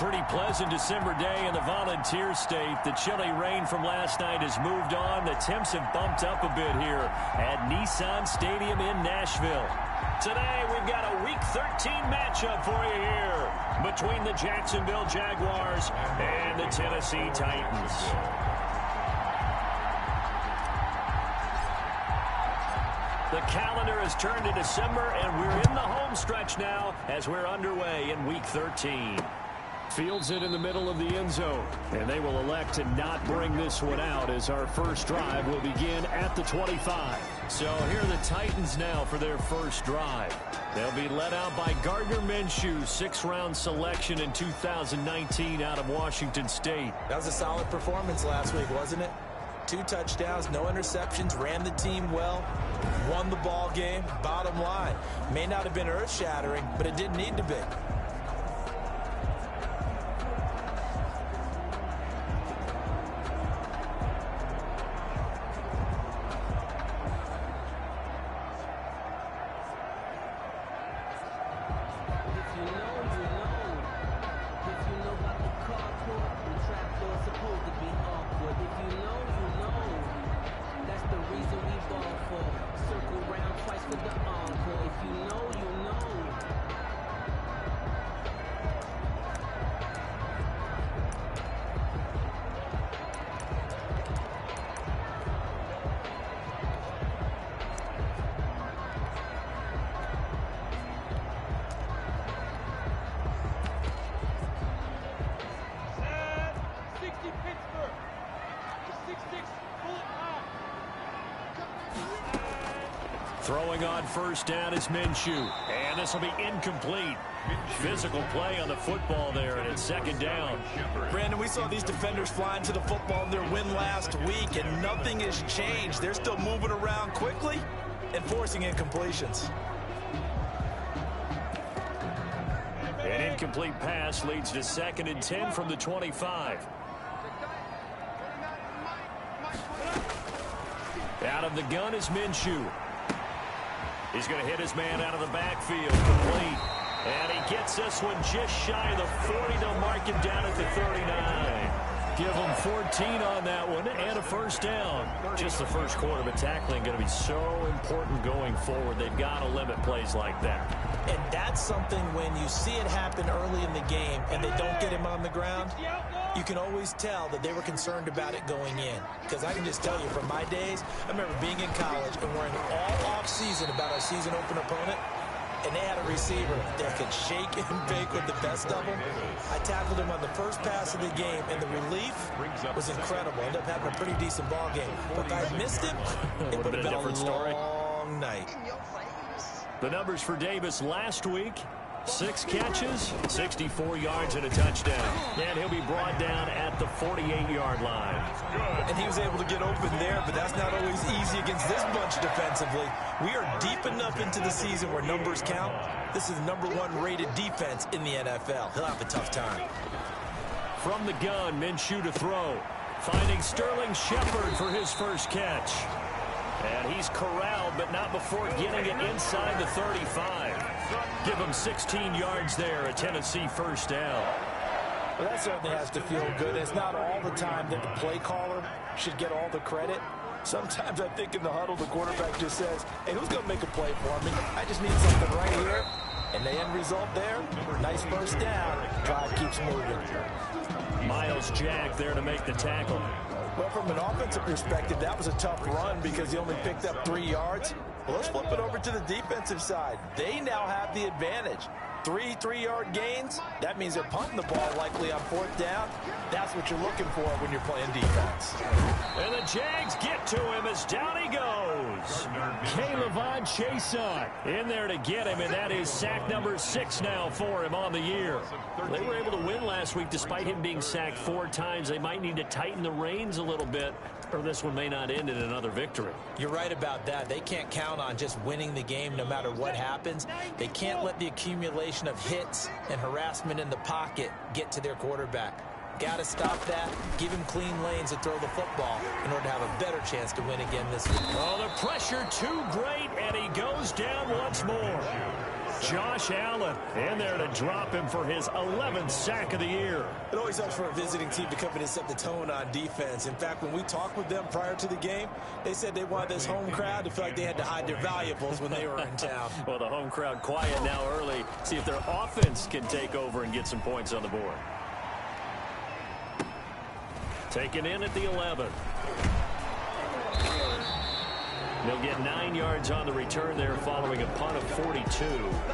Pretty pleasant December day in the Volunteer State. The chilly rain from last night has moved on. The temps have bumped up a bit here at Nissan Stadium in Nashville. Today, we've got a Week 13 matchup for you here between the Jacksonville Jaguars and the Tennessee Titans. The calendar has turned to December, and we're in the home stretch now as we're underway in Week 13. Fields it in the middle of the end zone, and they will elect to not bring this one out as our first drive will begin at the 25. So here are the Titans now for their first drive. They'll be led out by Gardner Minshew, sixth-round selection in 2019 out of Washington State. That was a solid performance last week, wasn't it? 2 touchdowns, no interceptions, ran the team well, won the ball game. Bottom line, may not have been earth-shattering, but it didn't need to be. Throwing on first down is Minshew, and this will be incomplete. Physical play on the football there, and it's second down. Brandon, we saw these defenders flying to the football in their win last week, and nothing has changed. They're still moving around quickly and forcing incompletions. An incomplete pass leads to 2nd and 10 from the 25. Out of the gun is Minshew. He's going to hit his man out of the backfield, complete. And he gets this one just shy of the 40. They'll mark him down at the 39. Give him 14 on that one and a first down. Just the first quarter, but tackling going to be so important going forward. They've got to limit plays like that. And that's something when you see it happen early in the game and they don't get him on the ground, you can always tell that they were concerned about it going in. Because I can just tell you from my days, I remember being in college and worrying all off-season about our season open opponent, and they had a receiver that could shake and bake with the best of them. I tackled him on the first pass of the game, and the relief was incredible. Ended up having a pretty decent ball game. But if I had missed him, it would have been a long night. The numbers for Davis last week: 6 catches, 64 yards, and a touchdown. And he'll be brought down at the 48-yard line. And he was able to get open there, but that's not always easy against this bunch defensively. We are deep enough into the season where numbers count. This is the #1 rated defense in the NFL. He'll have a tough time. From the gun, Minshew to throw. Finding Sterling Shepard for his first catch. And he's corralled, but not before getting it inside the 35. Give him 16 yards there, a Tennessee first down. Well, that certainly has to feel good. It's not all the time that the play caller should get all the credit. Sometimes I think in the huddle, the quarterback just says, hey, who's going to make a play for me? I just need something right here. And the end result there, nice first down. Drive keeps moving. Myles Jack there to make the tackle. Well, from an offensive perspective, that was a tough run because he only picked up 3 yards. Well, let's flip it over to the defensive side. They now have the advantage. 3 3-yard gains. That means they're punting the ball likely on 4th down. That's what you're looking for when you're playing defense. And the Jags get to him as down he goes. K'Lavon Chaisson in there to get him, and that is sack number 6 now for him on the year. They were able to win last week despite him being sacked 4 times. They might need to tighten the reins a little bit, or this one may not end in another victory. You're right about that. They can't count on just winning the game no matter what happens. They can't let the accumulation of hits and harassment in the pocket get to their quarterback. Got to stop that, give him clean lanes to throw the football in order to have a better chance to win again this week. Oh, the pressure too great, and he goes down once more. Josh Allen in there to drop him for his 11th sack of the year. It always helps for a visiting team to come in and set the tone on defense. In fact, when we talked with them prior to the game, they said they wanted this home crowd to feel like they had to hide their valuables when they were in town. Well, the home crowd quiet now early. See if their offense can take over and get some points on the board. Taken in at the 11. They'll get 9 yards on the return there following a punt of 42.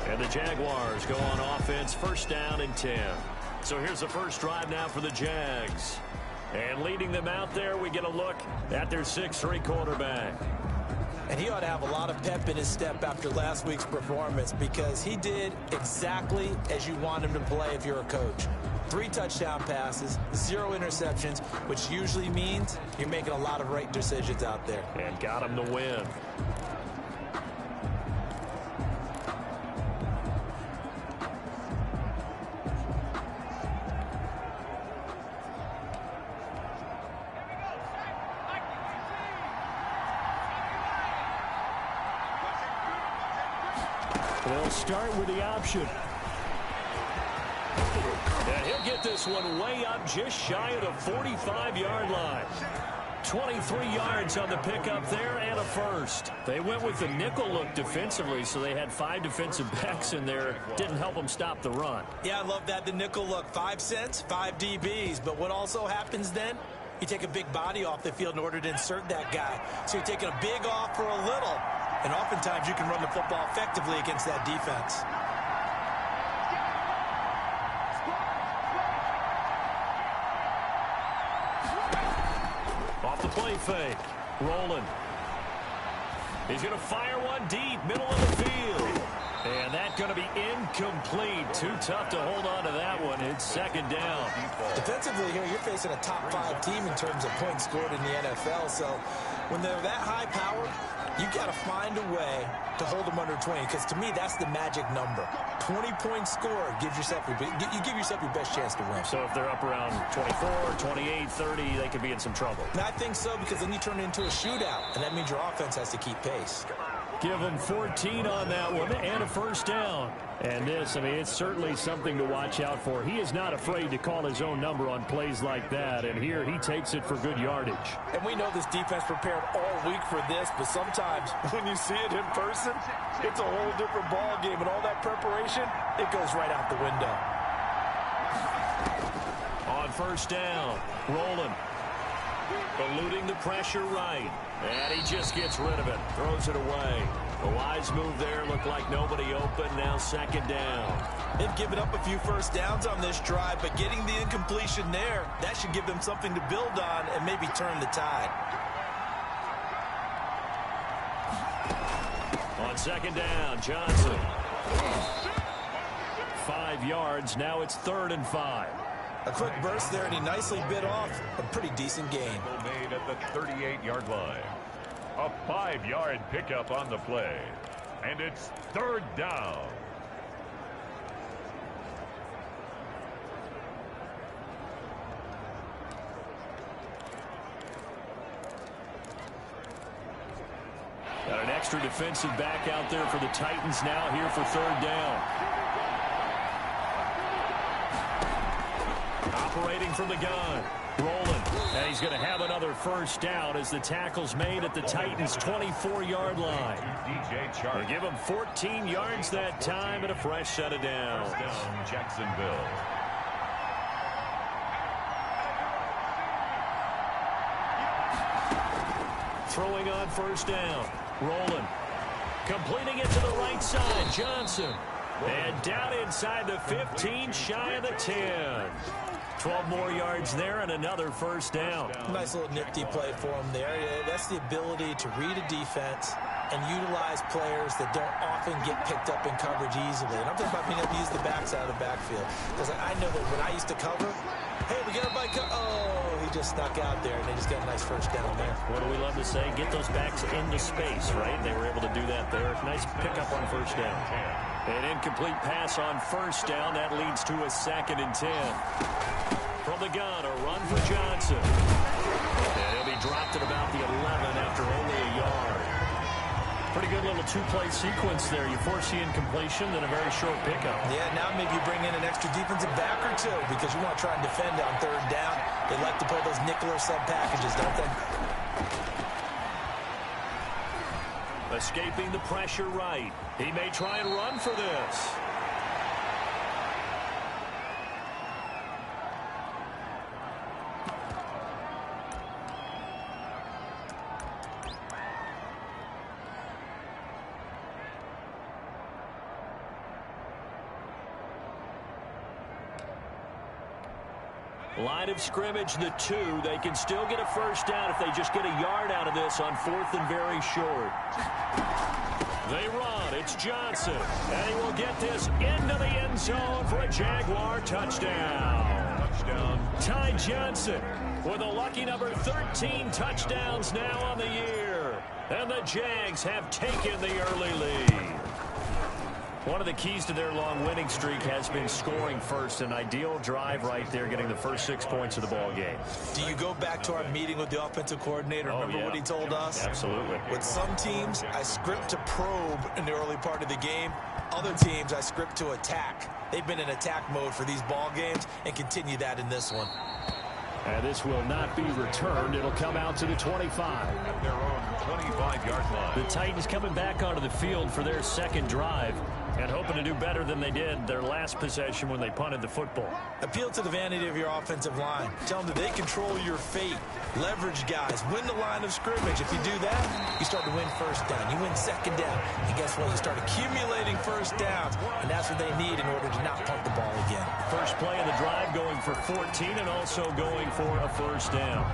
And the Jaguars go on offense, first down and 10. So here's the first drive now for the Jags. And leading them out there, we get a look at their 6'3" quarterback. And he ought to have a lot of pep in his step after last week's performance, because he did exactly as you want him to play if you're a coach. 3 touchdown passes, 0 interceptions, which usually means you're making a lot of right decisions out there. And got him the win. They'll start with the option. And he'll get this one way up just shy of the 45-yard line. 23 yards on the pickup there and a first. They went with the nickel look defensively, so they had 5 defensive backs in there. Didn't help them stop the run. Yeah, I love that, the nickel look. 5 cents, 5 DBs. But what also happens then? You take a big body off the field in order to insert that guy. So you're taking a big off for a little. And oftentimes you can run the football effectively against that defense. Off the play fake. Rolling. He's going to fire one deep, middle of the field. And that's going to be incomplete. Too tough to hold on to that one. It's second down. Defensively here, you're facing a top 5 team in terms of points scored in the NFL. So when they're that high powered, you got to find a way to hold them under 20, because to me, that's the magic number. 20 points scored gives yourself you give yourself your best chance to win. So if they're up around 24, 28, 30, they could be in some trouble. And I think so, because then you turn it into a shootout, and that means your offense has to keep pace. Give them 14 on that one and a first down. And this, I mean, it's certainly something to watch out for. He is not afraid to call his own number on plays like that. And here he takes it for good yardage. And we know this defense prepared all week for this, but sometimes when you see it in person, it's a whole different ball game. And all that preparation, it goes right out the window. On first down, rolling. Eluding the pressure right. And he just gets rid of it. Throws it away. A wise move there. Looked like nobody open. Now second down. They've given up a few first downs on this drive, but getting the incompletion there, that should give them something to build on and maybe turn the tide. On second down, Johnson. 5 yards. Now it's 3rd and 5. A quick burst there, and he nicely bit off a pretty decent gain. Made at the 38-yard line. A 5-yard pickup on the play. And it's 3rd down. Got an extra defensive back out there for the Titans now here for 3rd down. Operating from the gun. Rolling. And he's going to have another first down as the tackle's made at the Titans' 24-yard line. They give him 14 yards that time and a fresh set of downs. Jacksonville. Throwing on first down. Rolling. Completing it to the right side. Johnson. And down inside the 15, shy of the 10. 12 more yards there and another first down. Nice little nifty play for him there. That's the ability to read a defense and utilize players that don't often get picked up in coverage easily. And I'm talking about being able to use the backside of the backfield. Because I know that when I used to cover, hey, we got everybody oh, he just snuck out there, and they just got a nice first down there. What do we love to say? Get those backs into space, right? They were able to do that there. Nice pickup on first down. An incomplete pass on first down. That leads to a 2nd and 10. From the gun, a run for Johnson. And he'll be dropped at about the 11 after only a yard. pretty good little two-play sequence there. You force the incompletion, then a very short pickup. Yeah, now maybe you bring in an extra defensive back or two because you want to try and defend on third down. They like to play those nickel or sub packages, don't they? Escaping the pressure right. He may try and run for this. Line of scrimmage, the 2. They can still get a first down if they just get a yard out of this on 4th and very short. They run. It's Johnson. And he will get this into the end zone for a Jaguar touchdown. Ty Johnson with a lucky number 13 touchdowns now on the year. And the Jags have taken the early lead. One of the keys to their long winning streak has been scoring first. An ideal drive right there, getting the first 6 points of the ball game. Do you go back to our meeting with the offensive coordinator? Remember what he told us? Absolutely. With some teams, I script to probe in the early part of the game. Other teams, I script to attack. They've been in attack mode for these ball games and continue that in this one. And this will not be returned. It'll come out to the 25. At their own 25-yard line. The Titans coming back onto the field for their second drive and hoping to do better than they did their last possession when they punted the football. Appeal to the vanity of your offensive line. Tell them that they control your fate. Leverage guys. Win the line of scrimmage. If you do that, you start to win first down. You win second down. And guess what? You start accumulating first downs. And that's what they need in order to not punt the ball again. First play of the drive going for 14 and also going for a first down.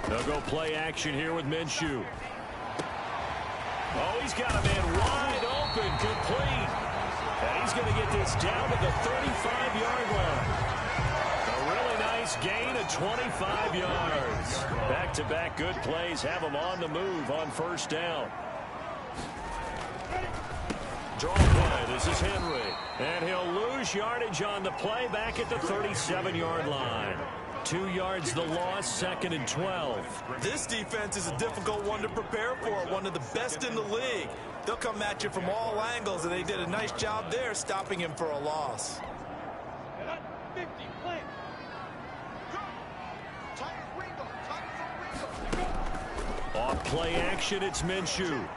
They'll go play action here with Minshew. Oh, he's got a man wide open, complete. And he's going to get this down to the 35-yard line. A really nice gain of 25 yards. Back-to-back good plays have him on the move on first down. Draw play. This is Henry. And he'll lose yardage on the play back at the 37-yard line. 2 yards the loss, 2nd and 12. This defense is a difficult one to prepare for, one of the best in the league. They'll come at you from all angles, and they did a nice job there stopping him for a loss. Off play action, it's Minshew.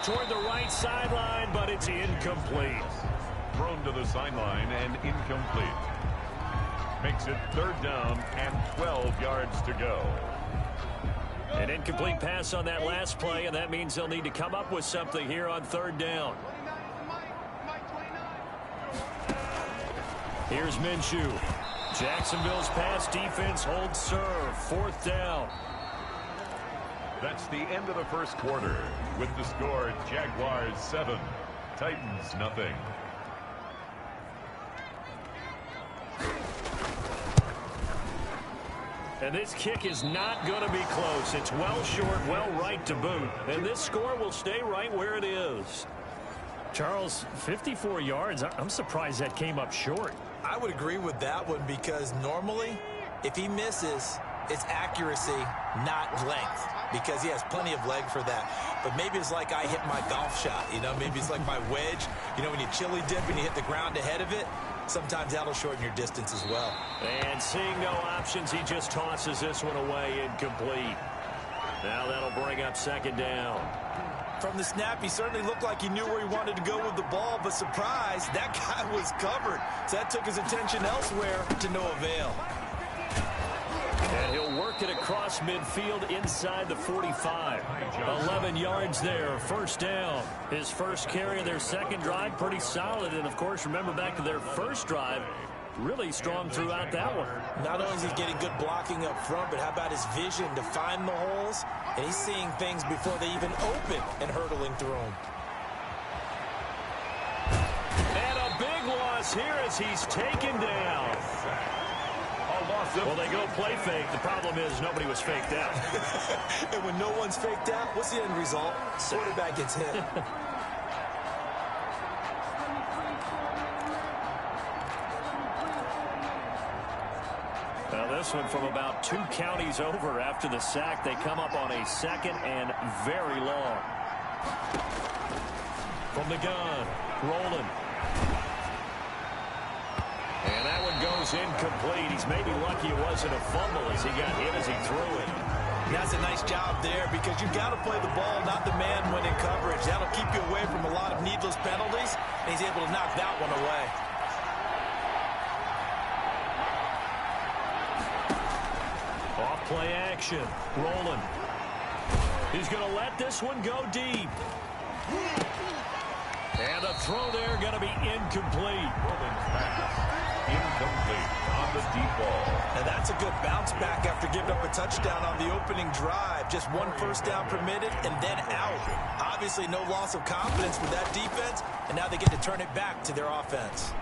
Toward the right sideline, but it's incomplete. Thrown to the sideline and incomplete. Makes it 3rd down and 12 yards to go. An incomplete pass on that last play, and that means they'll need to come up with something here on 3rd down. Here's Minshew. Jacksonville's pass defense holds serve. 4th down. That's the end of the first quarter. With the score, Jaguars 7, Titans nothing. And this kick is not going to be close. It's well short, well right to boot. And this score will stay right where it is. Charles, 54 yards. I'm surprised that came up short. I would agree with that one because normally, if he misses, it's accuracy, not length, because he has plenty of leg for that. But maybe it's like I hit my golf shot, you know, maybe it's like my wedge. You know, when you chili dip and you hit the ground ahead of it, sometimes that'll shorten your distance as well. And seeing no options, he just tosses this one away incomplete. Now that'll bring up 2nd down. From the snap, he certainly looked like he knew where he wanted to go with the ball, but surprise, that guy was covered. So that took his attention elsewhere to no avail. And he'll work it across midfield inside the 45. 11 yards there, 1st down. His first carry of their second drive, pretty solid. And, of course, remember back to their first drive, really strong throughout that one. Not only is he getting good blocking up front, but how about his vision to find the holes? And he's seeing things before they even open and hurdling through them. And a big loss here as he's taken down. Well, they go play fake. The problem is nobody was faked out. And when no one's faked out, what's the end result? Quarterback gets hit. this one from about 2 counties over. After the sack, they come up on a 2nd and very long. From the gun, rolling. And that one goes incomplete. He's maybe lucky it wasn't a fumble as he got hit as he threw it. That's a nice job there because you've got to play the ball, not the man when in coverage. That'll keep you away from a lot of needless penalties, and he's able to knock that one away. Off play action, rolling. He's going to let this one go deep. And the throw there going to be incomplete. Incomplete on the deep ball. Now that's a good bounce back after giving up a touchdown on the opening drive. Just 1 first down permitted and then out. Obviously no loss of confidence with that defense, and now they get to turn it back to their offense.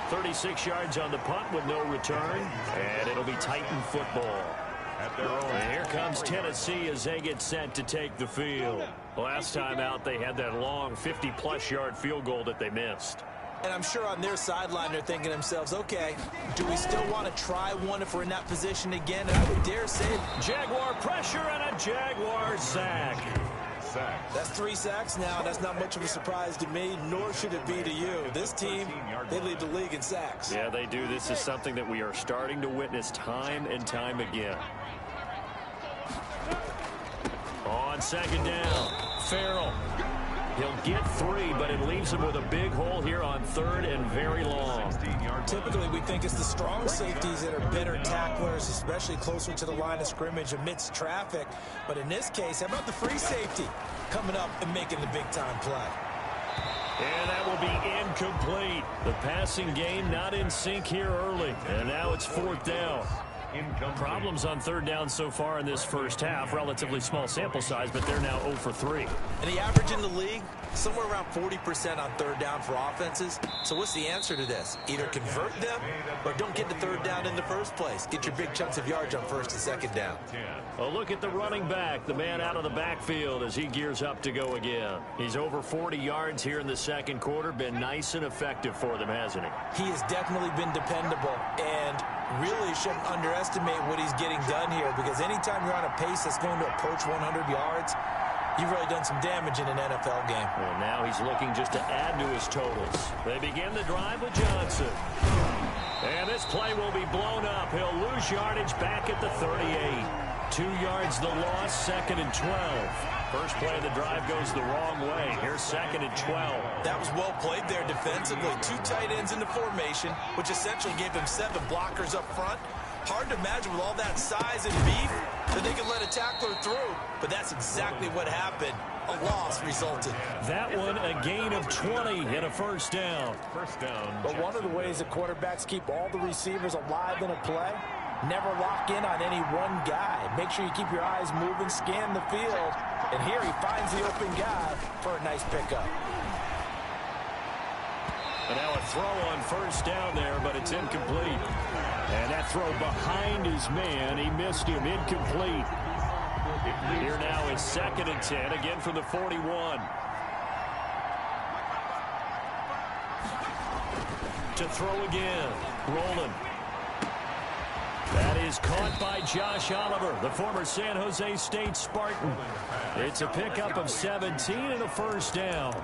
36 yards on the punt with no return, and it'll be Titan football. At their own. And here comes Tennessee as they get set to take the field. Last time out, they had that long 50-plus yard field goal that they missed. And I'm sure on their sideline they're thinking to themselves, okay, do we still want to try one if we're in that position again? And I would dare say Jaguar pressure and a Jaguar sack. That's 3 sacks now. That's not much of a surprise to me, nor should it be to you. This team, they lead the league in sacks. Yeah, they do. This is something that we are starting to witness time and time again. On 2nd down, Farrell. He'll get 3, but it leaves him with a big hole here on 3rd and very long. Typically, we think it's the strong safeties that are better tacklers, especially closer to the line of scrimmage amidst traffic. But in this case, how about the free safety coming up and making the big-time play? And that will be incomplete. The passing game not in sync here early. And now it's 4th down. Problems on 3rd down so far in this first half. Relatively small sample size, but they're now 0 for 3. And the average in the league, somewhere around 40% on 3rd down for offenses. So what's the answer to this? Either convert them or don't get to 3rd down in the first place. Get your big chunks of yards on 1st and 2nd down. A look at the running back, the man out of the backfield as he gears up to go again. He's over 40 yards here in the 2nd quarter. Been nice and effective for them, hasn't he? He has definitely been dependable and really shouldn't underestimate what he's getting done here, because anytime you're on a pace that's going to approach 100 yards, you've really done some damage in an NFL game. Well, now he's looking just to add to his totals. They begin the drive with Johnson. And this play will be blown up. He'll lose yardage back at the 38. 2 yards the loss, 2nd and 12. First play of the drive goes the wrong way. Here's 2nd and 12. That was well played there defensively. 2 tight ends in the formation, which essentially gave him 7 blockers up front. Hard to imagine with all that size and beef that they could let a tackler through, but that's exactly what happened. A loss resulted. That one a gain of 20 and a first down. First down. But one of the ways that quarterbacks keep all the receivers alive in a play, never lock in on any one guy. Make sure you keep your eyes moving, scan the field. And here he finds the open guy for a nice pickup. And now a throw on first down there, but it's incomplete. And that throw behind his man, he missed him, incomplete. Here now is 2nd and 10, again from the 41. To throw again, rolling. That is caught by Josh Oliver, the former San Jose State Spartan. It's a pickup of 17 and a first down.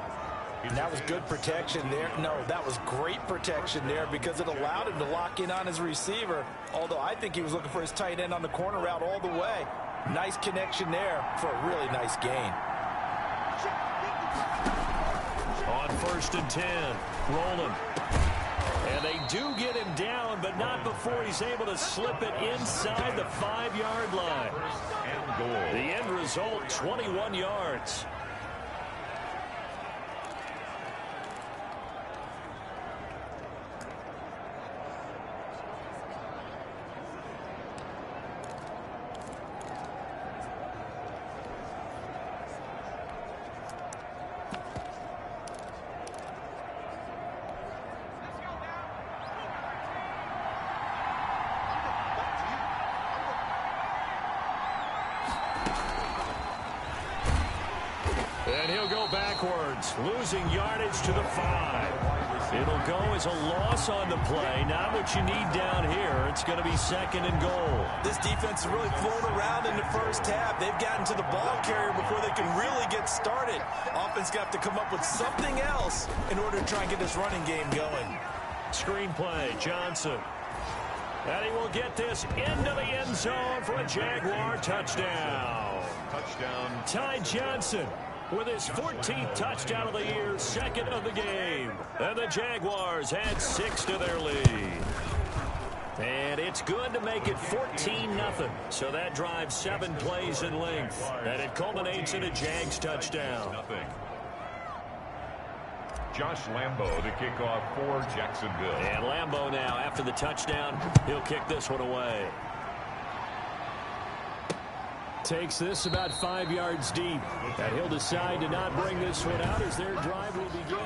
And that was good protection there. No, that was great protection there because it allowed him to lock in on his receiver, although I think he was looking for his tight end on the corner route all the way. Nice connection there for a really nice gain. On 1st and 10, rolling. And they do get him down, but not before he's able to slip it inside the 5-yard line. And goal. The end result, 21 yards. backwards, losing yardage to the 5. It'll go as a loss on the play. Not what you need down here. It's going to be 2nd and goal. This defense has really flown around in the first half. They've gotten to the ball carrier before they can really get started. Offense got to come up with something else in order to try and get this running game going. Screenplay, Johnson. And he will get this into the end zone for a Jaguar touchdown. Touchdown. Ty Johnson with his 14th touchdown of the year, 2nd of the game. And the Jaguars add 6 to their lead. And it's good to make it 14-0. So that drives 7 plays in length. And it culminates in a Jags touchdown. Josh Lambo to kick off for Jacksonville. And Lambo now, after the touchdown, he'll kick this one away. Takes this about 5 yards deep. And he'll decide to not bring this one out as their drive will begin.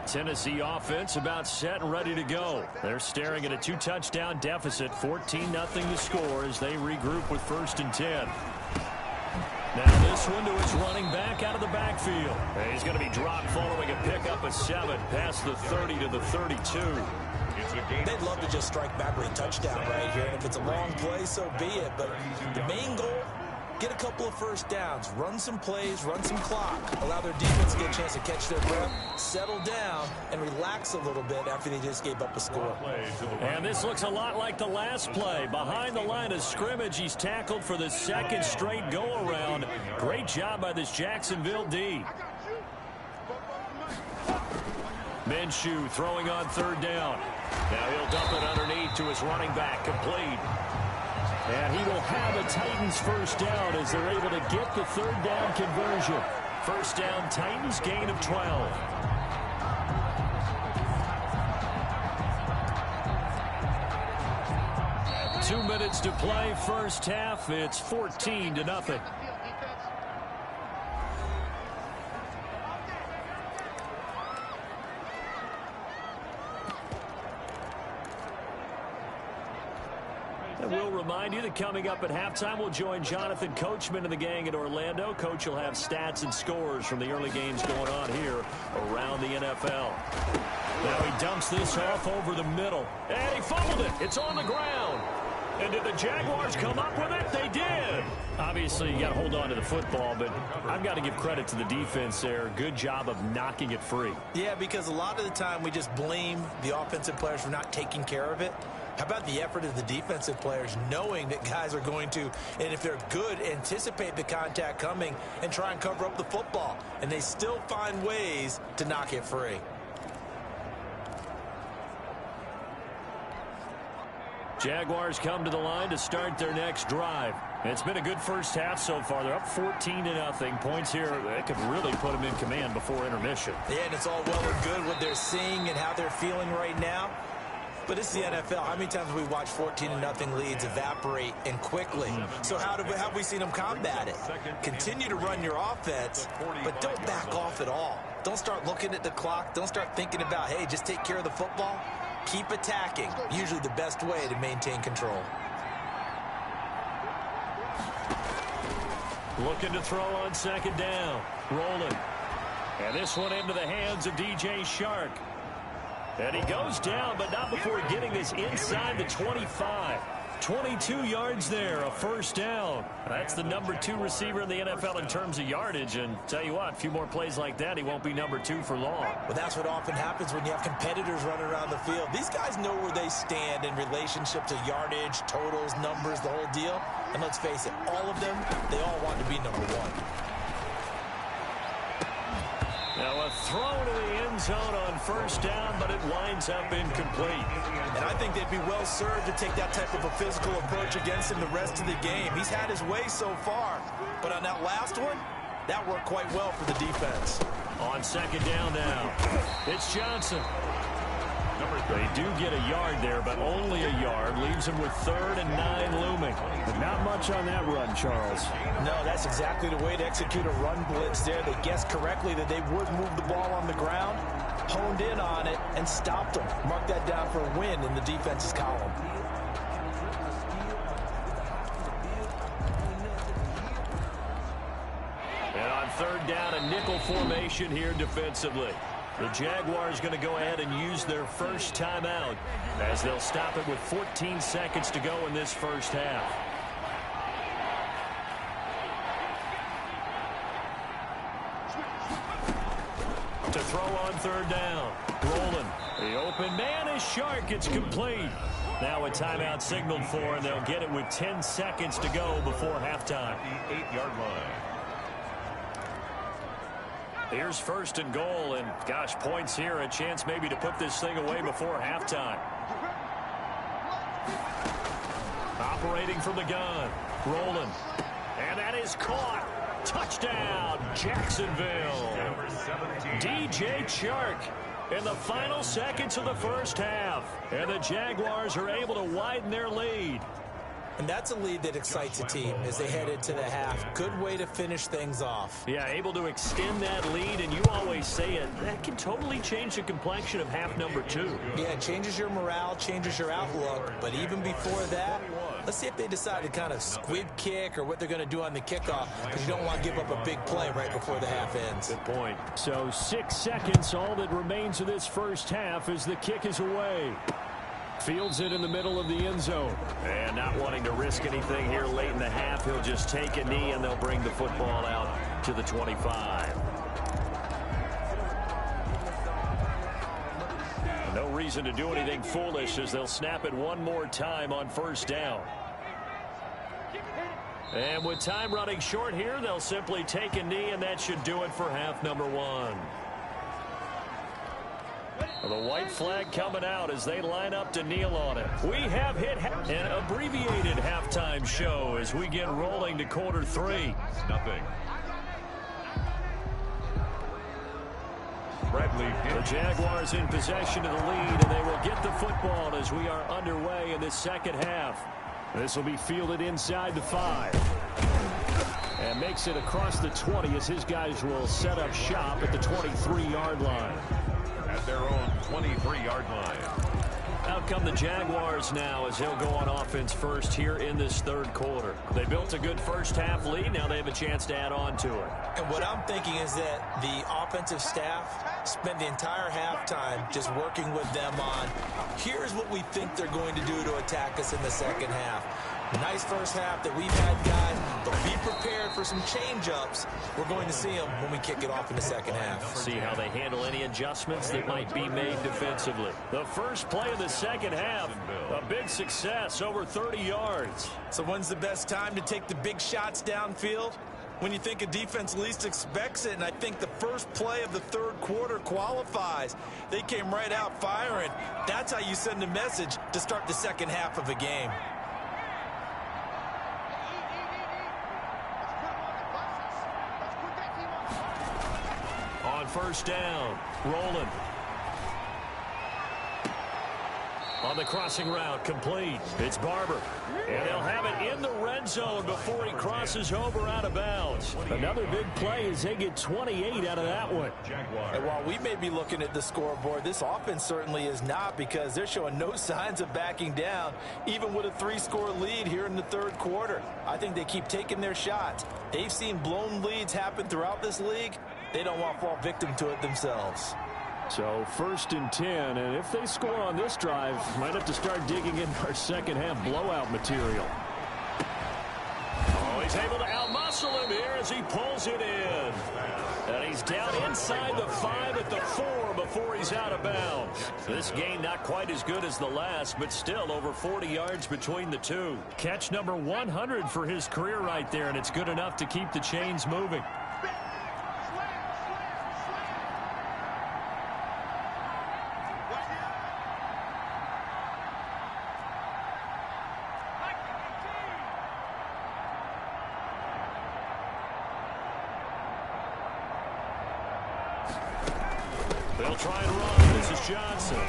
Tennessee offense about set and ready to go. They're staring at a 2-touchdown deficit, 14-0 to score as they regroup with 1st and 10. Now this one to his running back out of the backfield. And he's going to be dropped following a pickup of 7 past the 30 to the 32. They'd love to just strike back with a touchdown right here. And if it's a long play, so be it. But the main goal, get a couple of first downs, run some plays, run some clock, allow their defense to get a chance to catch their breath, settle down, and relax a little bit after they just gave up a score. And this looks a lot like the last play. Behind the line of scrimmage, he's tackled for the 2nd straight go-around. Great job by this Jacksonville D. Minshew throwing on 3rd down. Now he'll dump it underneath to his running back, complete. And he will have a Titans 1st down as they're able to get the 3rd down conversion. 1st down, Titans gain of 12. Two minutes to play, first half. It's 14-0. And we'll remind you that coming up at halftime, we'll join Jonathan Coachman and the gang at Orlando. Coach will have stats and scores from the early games going on here around the NFL. Now he dumps this off over the middle. And he fumbled it. It's on the ground. And did the Jaguars come up with it? They did. Obviously, you got to hold on to the football, but I've got to give credit to the defense there. Good job of knocking it free. Yeah, because a lot of the time we just blame the offensive players for not taking care of it. How about the effort of the defensive players knowing that guys are going to, and if they're good, anticipate the contact coming and try and cover up the football. And they still find ways to knock it free. Jaguars come to the line to start their next drive. It's been a good first half so far. They're up 14-0. Points here that could really put them in command before intermission. Yeah, and it's all well and good what they're seeing and how they're feeling right now. But it's the NFL. How many times have we watched 14-0 leads evaporate and quickly? So how have we seen them combat it? Continue to run your offense, but don't back off at all. Don't start looking at the clock. Don't start thinking about, hey, just take care of the football. Keep attacking. Usually the best way to maintain control. Looking to throw on 2nd down. Rolling. And this one into the hands of DJ Shark. And he goes down, but not before getting this inside the 25. 22 yards there, a 1st down. That's the number 2 receiver in the NFL in terms of yardage. And tell you what, a few more plays like that, he won't be number 2 for long. Well, that's what often happens when you have competitors running around the field. These guys know where they stand in relationship to yardage, totals, numbers, the whole deal. And let's face it, all of them, they all want to be number 1. Now a throw to the end zone on 1st down, but it winds up incomplete. And I think they'd be well served to take that type of a physical approach against him the rest of the game. He's had his way so far, but on that last one, that worked quite well for the defense. On 2nd down now, it's Johnson. They do get a yard there, but only a yard. Leaves them with 3rd and 9 looming. But not much on that run, Charles. No, that's exactly the way to execute a run blitz there. They guessed correctly that they would move the ball on the ground, honed in on it, and stopped them. Mark that down for a win in the defense's column. On third down, a nickel formation here defensively. The Jaguars going to go ahead and use their first timeout as they'll stop it with 14 seconds to go in this first half. To throw on third down. Rolling. The open man is Shark. It's complete. Now a timeout signaled for, and they'll get it with 10 seconds to go before halftime. The 8-yard line. Here's first and goal, and gosh, points here, a chance maybe to put this thing away before halftime. Operating from the gun. Rolling. And that is caught. Touchdown, Jacksonville. Number 17. DJ Chark in the final seconds of the first half. And the Jaguars are able to widen their lead. And that's a lead that excites a team as they head into the half. Good way to finish things off. Yeah, able to extend that lead, and you always say it, that can totally change the complexion of half number 2. Yeah, it changes your morale, changes your outlook. But even before that, let's see if they decide to kind of squib kick or what they're going to do on the kickoff, because you don't want to give up a big play right before the half ends. Good point. So 6 seconds, all that remains of this first half as the kick is away. Fields it in the middle of the end zone. And not wanting to risk anything here late in the half, he'll just take a knee and they'll bring the football out to the 25. No reason to do anything foolish as they'll snap it one more time on first down. And with time running short here, they'll simply take a knee, and that should do it for half number 1. The white flag coming out as they line up to kneel on it. We have hit an abbreviated halftime show as we get rolling to quarter 3. Nothing. Bradley. The Jaguars in possession of the lead, and they will get the football as we are underway in the second half. This will be fielded inside the 5. And makes it across the 20 as his guys will set up shop at the 23-yard line. At their own 23-yard line. Out come the Jaguars now as they'll go on offense first here in this third quarter. They built a good first half lead. Now they have a chance to add on to it. And what I'm thinking is that the offensive staff spent the entire halftime just working with them on, here's what we think they're going to do to attack us in the second half. Nice first half that we've had, guys, but be prepared for some change-ups. We're going to see them when we kick it off in the second half. See how they handle any adjustments that might be made defensively. The first play of the second half, a big success, over 30 yards. So when's the best time to take the big shots downfield? When you think a defense least expects it, and I think the first play of the third quarter qualifies. They came right out firing. That's how you send a message to start the second half of a game. On first down, rolling. On the crossing route, complete. It's Barber. And they'll have it in the red zone before he crosses over out of bounds. Another big play as they get 28 out of that one. And while we may be looking at the scoreboard, this offense certainly is not, because they're showing no signs of backing down, even with a 3-score lead here in the third quarter. I think they keep taking their shots. They've seen blown leads happen throughout this league. They don't want to fall victim to it themselves. So first and 10, and if they score on this drive, might have to start digging in our second half blowout material. Oh, he's able to outmuscle him here as he pulls it in. And he's down inside the 5 at the 4 before he's out of bounds. This game not quite as good as the last, but still over 40 yards between the two. Catch number 100 for his career right there, and it's good enough to keep the chains moving. They'll try and run. This is Johnson.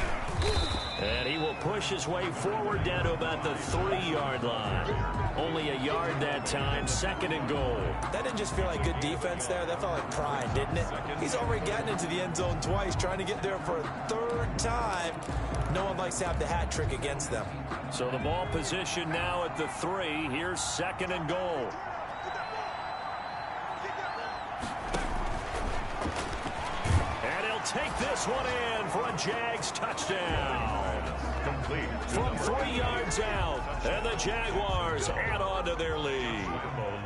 And he will push his way forward down to about the 3-yard line. Only a yard that time, second and goal. That didn't just feel like good defense there. That felt like pride, didn't it? He's already gotten into the end zone twice, trying to get there for a third time. No one likes to have the hat trick against them. So the ball position now at the 3. Here's second and goal. take this one in for a Jags touchdown. Complete. From 3 yards out, and the Jaguars add on to their lead.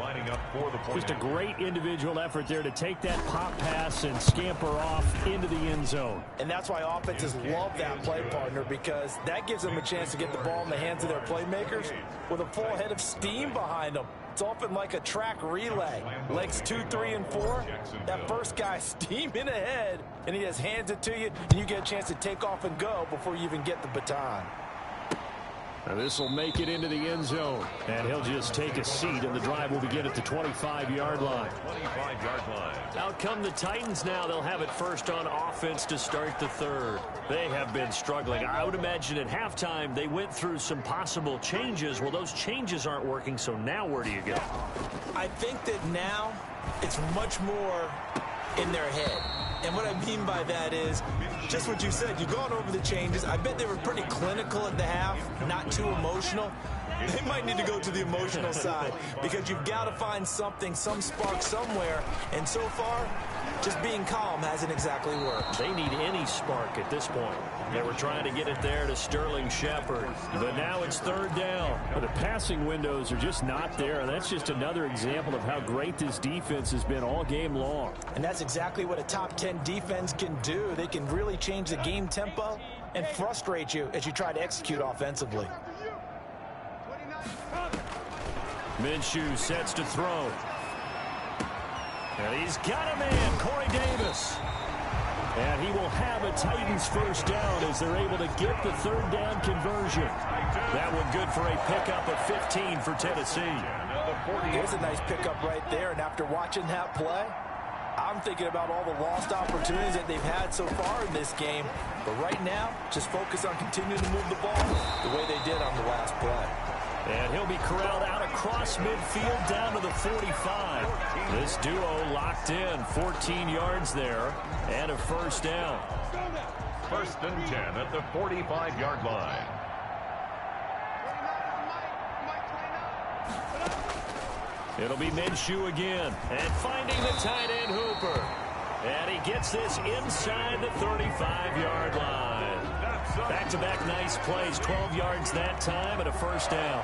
Lining up for the point. Just a great individual effort there to take that pop pass and scamper off into the end zone. And that's why offenses love that play, partner, because that gives them a chance to get the ball in the hands of their playmakers with a full head of steam behind them. It's often like a track relay. Legs 2, 3, and 4. That first guy steaming ahead, and he just hands it to you, and you get a chance to take off and go before you even get the baton. Now this will make it into the end zone, and he'll just take a seat, and the drive will begin at the 25-yard line. 25-yard line. Out come the Titans now. They'll have it first on offense to start the third. They have been struggling. I would imagine at halftime they went through some possible changes. Well, those changes aren't working, so now where do you go? I think that now it's much more in their head. And what I mean by that is just what you said. You've gone over the changes. I bet they were pretty clinical at the half, not too emotional. They might need to go to the emotional side because you've got to find something, some spark somewhere. And so far, just being calm hasn't exactly worked. They need any spark at this point. They were trying to get it there to Sterling Shepard, but now it's third down. The passing windows are just not there. That's just another example of how great this defense has been all game long. And that's exactly what a top 10 defense can do. They can really change the game tempo and frustrate you as you try to execute offensively. Minshew sets to throw. And he's got a man, Corey Davis. And he will have a Titans first down as they're able to get the third down conversion. That one good for a pickup of 15 for Tennessee. There's a nice pickup right there. And after watching that play, I'm thinking about all the lost opportunities that they've had so far in this game. But right now, just focus on continuing to move the ball the way they did on the last play. And he'll be corralled out across midfield down to the 45. This duo locked in, 14 yards there, and a first down. First and 10 at the 45-yard line. It'll be Minshew again, and finding the tight end Hooper. And he gets this inside the 35-yard line. Back-to-back nice plays, 12 yards that time, and a first down.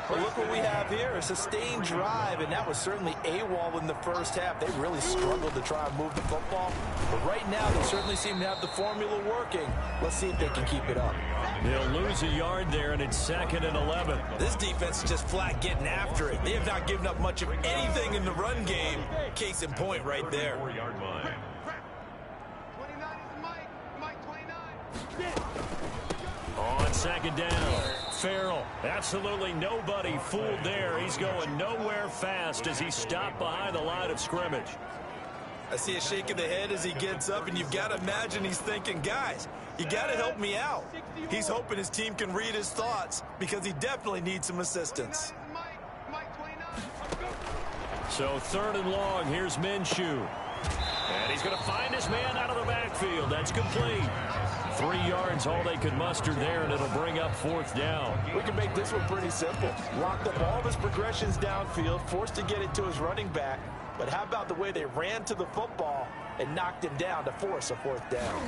Well, look what we have here, a sustained drive, and that was certainly AWOL in the first half. They really struggled to try and move the football, but right now they certainly seem to have the formula working. Let's see if they can keep it up. They'll lose a yard there, and it's 2nd and 11. This defense is just flat getting after it. They have not given up much of anything in the run game. Case in point right there. 4-yard line. On second down, Farrell. Absolutely nobody fooled there. He's going nowhere fast as he stopped behind the line of scrimmage. I see a shake of the head as he gets up, and you've got to imagine he's thinking, guys, you got to help me out. He's hoping his team can read his thoughts because he definitely needs some assistance. So 3rd and long, here's Minshew. And he's going to find his man out of the backfield. That's complete. 3 yards, all they could muster there, and it'll bring up 4th down. We can make this one pretty simple. Locked up all of his progressions downfield, forced to get it to his running back. But how about the way they ran to the football and knocked him down to force a 4th down?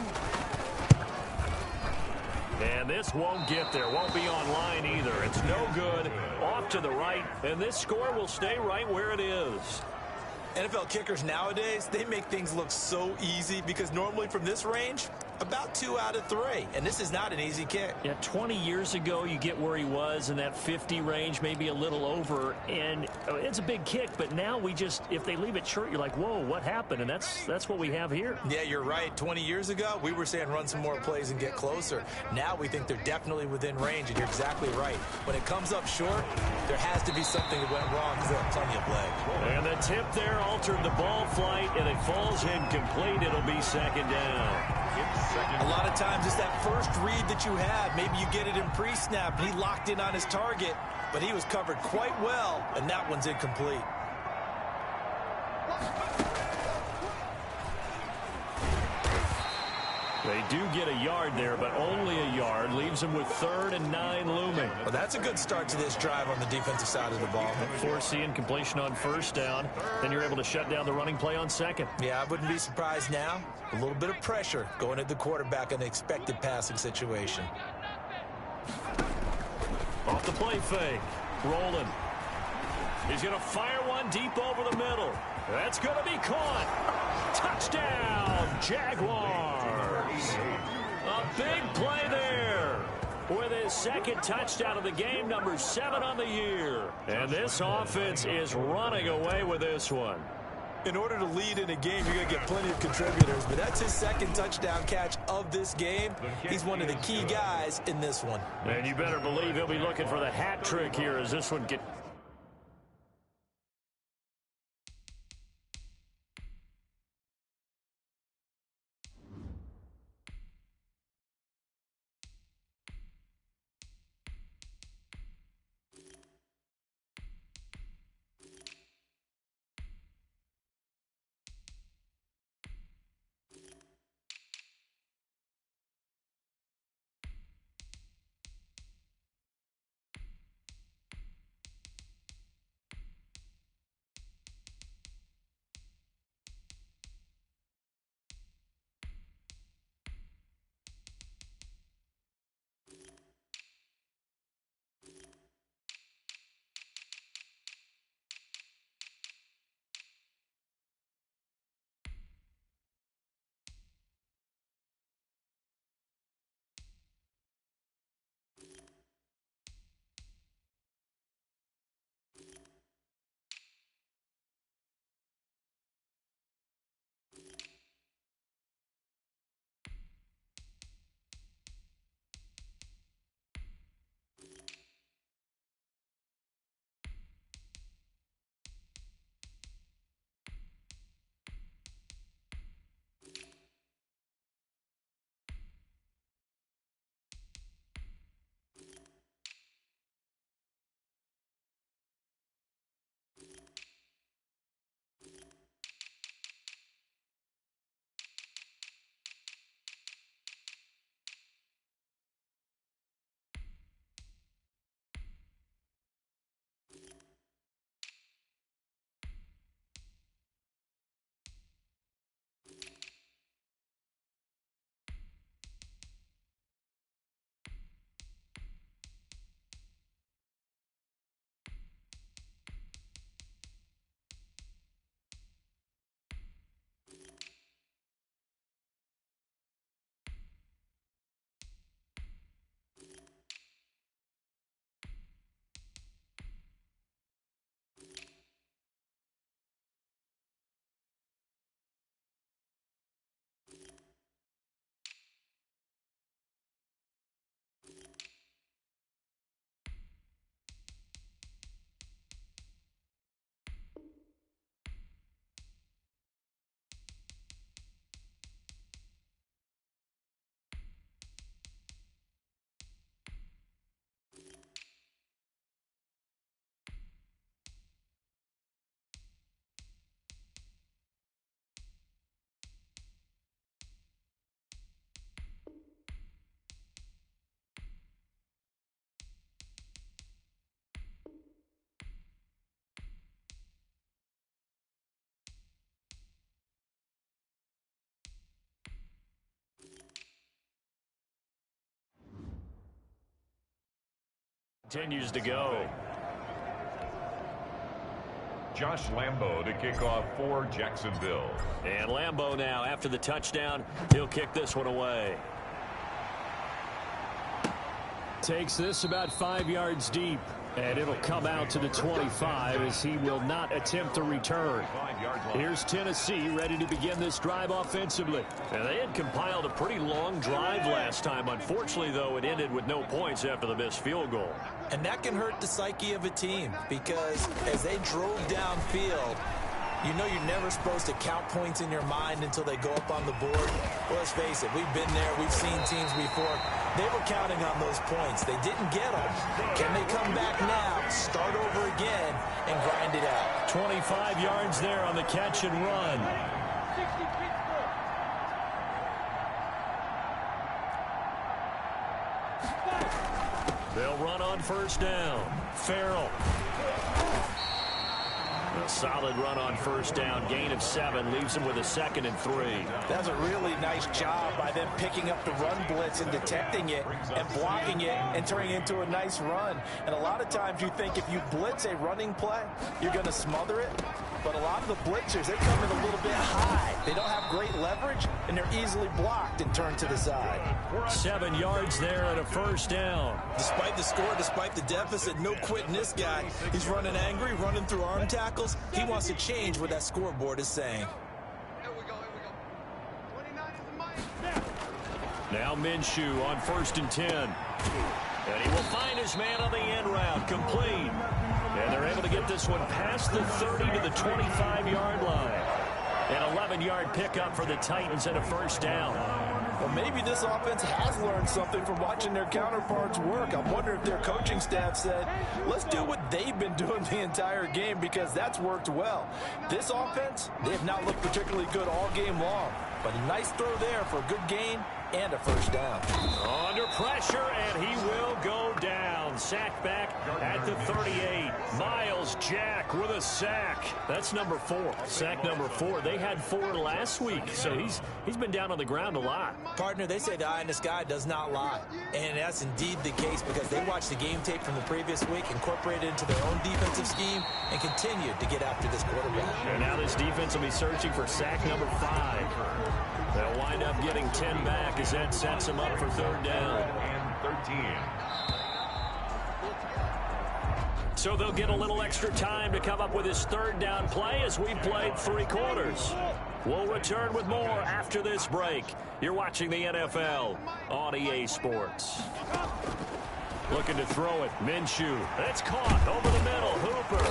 And this won't get there, won't be online either. It's no good, off to the right, and this score will stay right where it is. NFL kickers nowadays, they make things look so easy because normally from this range, about 2 out of 3. And this is not an easy kick. Yeah, 20 years ago, you get where he was in that 50 range, maybe a little over, and it's a big kick, but now we just, if they leave it short, you're like, whoa, what happened? And that's what we have here. Yeah, you're right. 20 years ago, we were saying run some more plays and get closer. Now we think they're definitely within range, and you're exactly right. When it comes up short, there has to be something that went wrong because they have plenty of leg. And the tip there altered the ball flight, and it falls incomplete. It'll be 2nd down. A lot of times it's that first read that you have. Maybe you get it in pre-snap, and he locked in on his target, but he was covered quite well, and that one's incomplete. They do get a yard there, but only a yard. Leaves them with 3rd and 9 looming. Well, that's a good start to this drive on the defensive side of the ball. Forcing completion on 1st down. Then you're able to shut down the running play on 2nd. Yeah, I wouldn't be surprised now. A little bit of pressure going at the quarterback in an expected passing situation. Off the play fake. Rolling. He's going to fire one deep over the middle. That's going to be caught. Touchdown, Jaguars. A big play there. With his 2nd touchdown of the game, number 7 on the year. And this offense is running away with this one. In order to lead in a game, you're going to get plenty of contributors, but that's his 2nd touchdown catch of this game. He's one of the key guys in this one. And you better believe he'll be looking for the hat trick here as this one gets. Continues to go. Josh Lambo to kick off for Jacksonville. And Lambo now, after the touchdown, he'll kick this one away. Takes this about 5 yards deep. And it'll come out to the 25 as he will not attempt to return. Here's Tennessee ready to begin this drive offensively. And they had compiled a pretty long drive last time. Unfortunately, though, it ended with no points after the missed field goal. And that can hurt the psyche of a team because as they drove downfield, you know you're never supposed to count points in your mind until they go up on the board. Well, let's face it, we've been there. We've seen teams before. They were counting on those points. They didn't get them. Can they come back now, start over again, and grind it out? 25 yards there on the catch and run. They'll run on first down. Farrell. A solid run on first down. Gain of 7 leaves them with a 2nd and 3. That's a really nice job by them picking up the run blitz and detecting it and blocking it and turning it into a nice run. And a lot of times you think if you blitz a running play, you're going to smother it. But a lot of the blitzers, they come in a little bit high. They don't have great leverage, and they're easily blocked and turned to the side. 7 yards there and a first down. Despite the score, despite the deficit, no quitting this guy. He's running angry, running through arm tackles. He wants to change what that scoreboard is saying. Now Minshew on 1st and 10. And he will find his man on the end route, complete. And they're able to get this one past the 30 to the 25-yard line. An 11-yard pickup for the Titans and a first down. Well, maybe this offense has learned something from watching their counterparts work. I wonder if their coaching staff said, let's do what they've been doing the entire game, because that's worked well. This offense, they have not looked particularly good all game long. But a nice throw there for a good gain and a first down. Under pressure, and he will go down. Sacked back at the 38. Miles Jack with a sack. That's number 4. Sack number 4. They had 4 last week, so he's been down on the ground a lot. Partner, they say the eye in the sky does not lie. And that's indeed the case, because they watched the game tape from the previous week, incorporated it into their own defensive scheme, and continued to get after this quarterback. And now this defense will be searching for sack number 5. They'll wind up getting 10 back as that sets them up for 3rd down. And 13. So they'll get a little extra time to come up with his 3rd down play as we've played 3 quarters. We'll return with more after this break. You're watching the NFL on EA Sports. Looking to throw it. Minshew. It's caught over the middle. Hooper.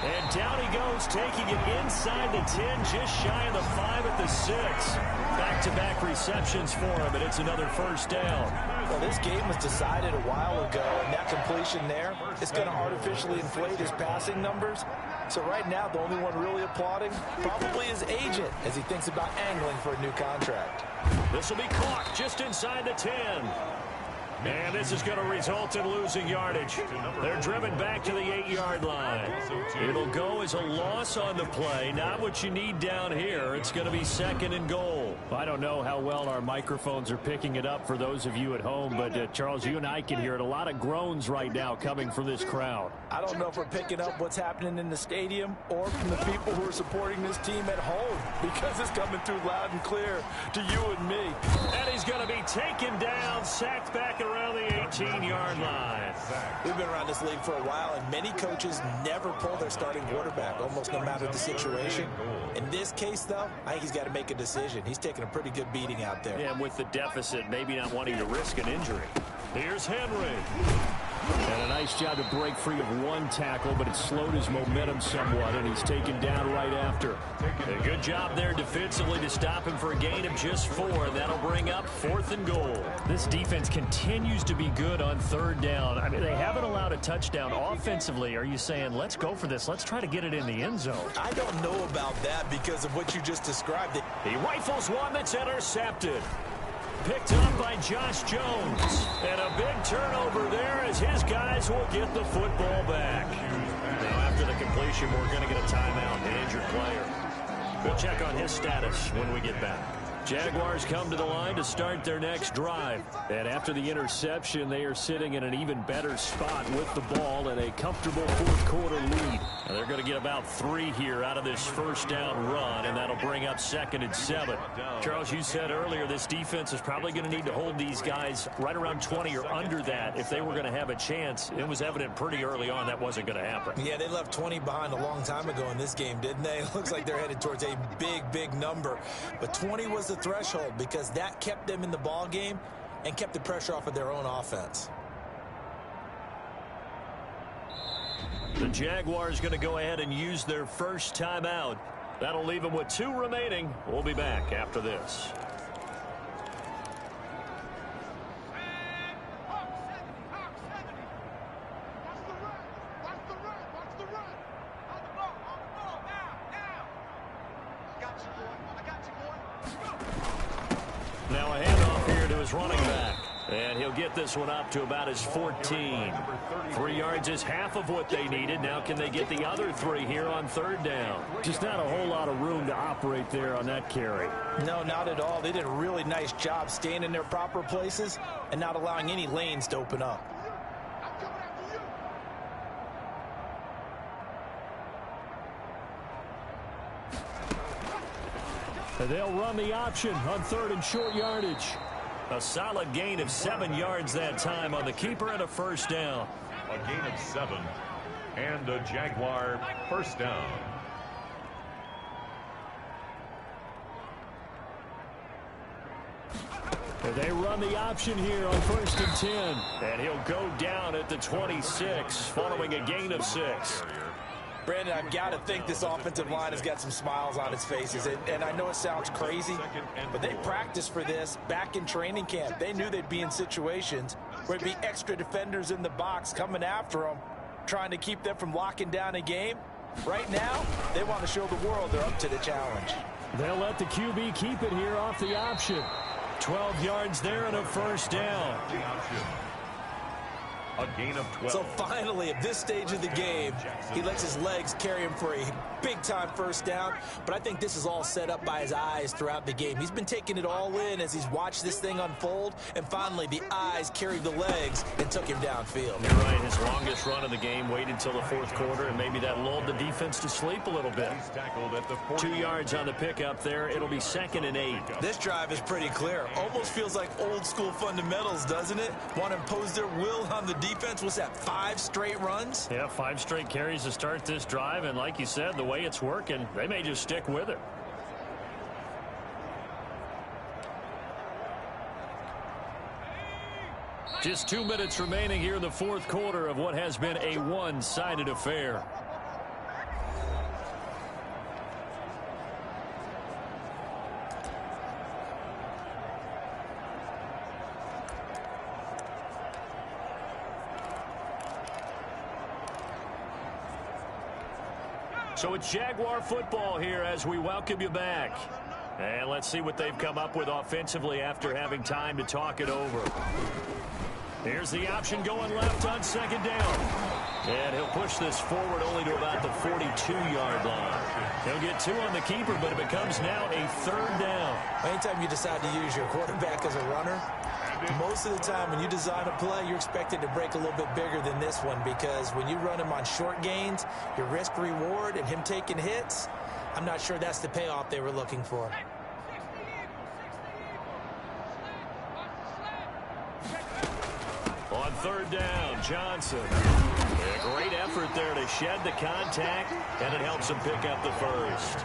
And down he goes, taking it inside the 10, just shy of the 5 at the 6. Back-to-back receptions for him, and it's another first down. Well, this game was decided a while ago, and that completion there is going to artificially inflate his passing numbers. So right now, the only one really applauding probably his agent as he thinks about angling for a new contract. This will be caught just inside the 10. And this is going to result in losing yardage. They're driven back to the 8-yard line. It'll go as a loss on the play. Not what you need down here. It's going to be 2nd and goal. I don't know how well our microphones are picking it up for those of you at home, but Charles, you and I can hear it. A lot of groans right now coming from this crowd. I don't know if we're picking up what's happening in the stadium or from the people who are supporting this team at home, because it's coming through loud and clear to you and me. And he's going to be taken down, sacked back around the 18-yard line. We've been around this league for a while, and many coaches never pull their starting quarterback, almost no matter the situation. In this case, though, I think he's got to make a decision. He's taking a pretty good beating out there. Yeah, and with the deficit, maybe not wanting to risk an injury. Here's Henry. And a nice job to break free of one tackle, but it slowed his momentum somewhat, and he's taken down right after. A good job there defensively to stop him for a gain of just 4, and that'll bring up 4th and goal. This defense continues to be good on 3rd down. I mean, they haven't allowed a touchdown offensively. Are you saying, let's go for this, let's try to get it in the end zone? I don't know about that because of what you just described. He rifles one that's intercepted. Picked up by Josh Jones. And a big turnover there as his guys will get the football back. Now, after the completion, we're going to get a timeout, an injured player. We'll check on his status when we get back. Jaguars come to the line to start their next drive. And after the interception, they are sitting in an even better spot with the ball and a comfortable 4th quarter lead. And they're going to get about 3 here out of this first down run, and that'll bring up 2nd and 7. Charles, you said earlier this defense is probably going to need to hold these guys right around 20 or under that if they were going to have a chance. It was evident pretty early on that wasn't going to happen. Yeah, they left 20 behind a long time ago in this game, didn't they? It looks like they're headed towards a big, big number. But 20 was the threshold because that kept them in the ball game and kept the pressure off of their own offense. The Jaguars going to go ahead and use their first timeout. That'll leave them with 2 remaining. We'll be back after this. Now a handoff here to his running back. And he'll get this one up to about his 14. 3 yards is half of what they needed. Now can they get the other 3 here on third down? Just not a whole lot of room to operate there on that carry. No, not at all. They did a really nice job staying in their proper places and not allowing any lanes to open up. They'll run the option on third and short yardage. A solid gain of 7 yards that time on the keeper and a first down. A gain of 7 and a Jaguar first down. They run the option here on first and 10. And he'll go down at the 26 following a gain of 6. Brandon, I've got to think this offensive line has got some smiles on its faces. And I know it sounds crazy, but they practiced for this back in training camp. They knew they'd be in situations where there'd be extra defenders in the box coming after them, trying to keep them from locking down a game. Right now, they want to show the world they're up to the challenge. They'll let the QB keep it here off the option. 12 yards there and a first down. A gain of 12. So finally, at this stage of the game, he lets his legs carry him for a big-time first down. But I think this is all set up by his eyes throughout the game. He's been taking it all in as he's watched this thing unfold. And finally, the eyes carried the legs and took him downfield. You're right. His longest run of the game waited until the fourth quarter, and maybe that lulled the defense to sleep a little bit. He's tackled at the 2 yards on the pickup there. It'll be 2nd and 8. This drive is pretty clear. Almost feels like old-school fundamentals, doesn't it? Want to impose their will on the defense. What's that, 5 straight runs? Yeah, 5 straight carries to start this drive, and like you said, the way it's working, they may just stick with it. Just 2 minutes remaining here in the fourth quarter of what has been a one-sided affair. So it's Jaguar football here as we welcome you back. And let's see what they've come up with offensively after having time to talk it over. Here's the option going left on second down. And he'll push this forward only to about the 42-yard line. He'll get 2 on the keeper, but it becomes now a third down. Anytime you decide to use your quarterback as a runner, most of the time when you design a play, you're expected to break a little bit bigger than this one, because when you run him on short gains, your risk-reward and him taking hits, I'm not sure that's the payoff they were looking for. On third down, Johnson. A great effort there to shed the contact, and it helps him pick up the first.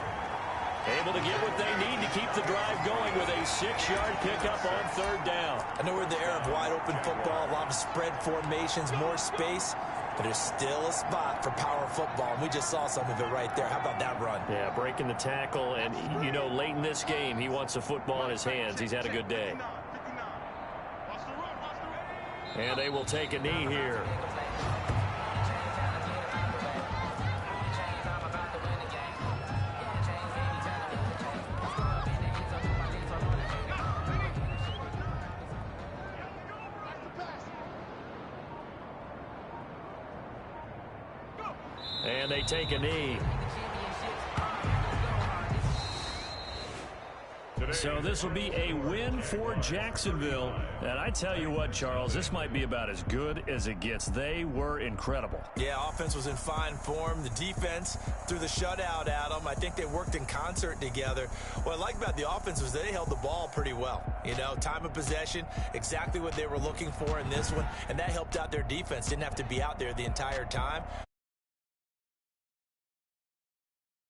Able to get what they need to keep the drive going with a 6-yard pickup on third down. I know we're in the era of wide-open football, a lot of spread formations, more space, but there's still a spot for power football, and we just saw some of it right there. How about that run? Yeah, breaking the tackle, and, you know, late in this game, he wants the football in his hands. He's had a good day. And they will take a knee here. And they take a knee. So this will be a win for Jacksonville. And I tell you what, Charles, this might be about as good as it gets. They were incredible. Yeah, offense was in fine form. The defense threw the shutout at them. I think they worked in concert together. What I like about the offense was they held the ball pretty well. You know, time of possession, exactly what they were looking for in this one. And that helped out their defense. Didn't have to be out there the entire time.